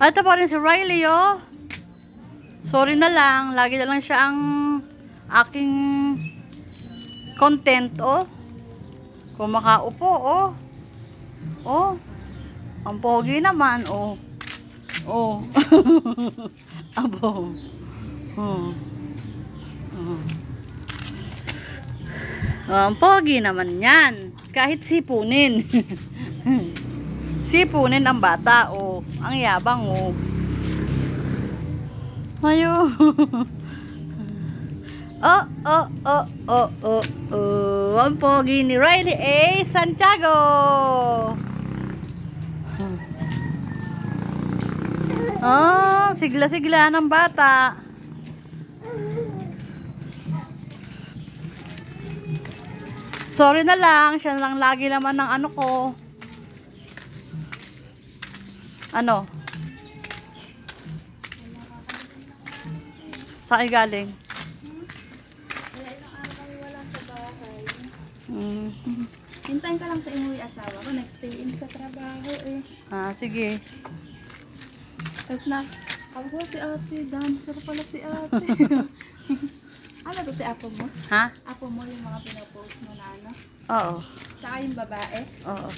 Ito pa rin si Riley, oh. Sorry na lang. Lagi na lang siya ang aking content, oh. Kung makaupo, oh. Oh. Ang pogi naman, oh. Oh. Abo. Oh. Oh. Ang pogi naman yan. Kahit sipunin. Sipunin ang bata, oh. Ang yabang, oh. Ayo. Oh, oh, oh, oh, oh, oh. Ang pogi ni Riley A. Santiago. Oh, sigla-sigla ng bata. Sorry na lang, siya lang lagi naman ng ano ko. Ano? Saan galing? Wala ilang araw kami wala sa bahay. Hintayin ka lang sa imuwi asawa ko. Nag-stay in sa trabaho eh. Ah, sige. Tapos na, ako si ate, dancer pala si ate. Ano to si apo mo? Ha? Apo mo yung mga pinapost mo na ano? Oo. Tsaka yung babae? Oo.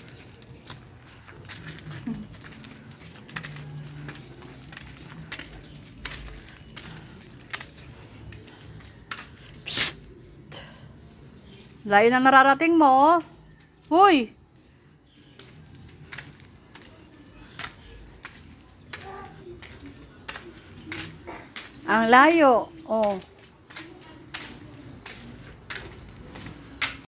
Psst. Layo na nararating mo. Huy! Ang layo. Oh.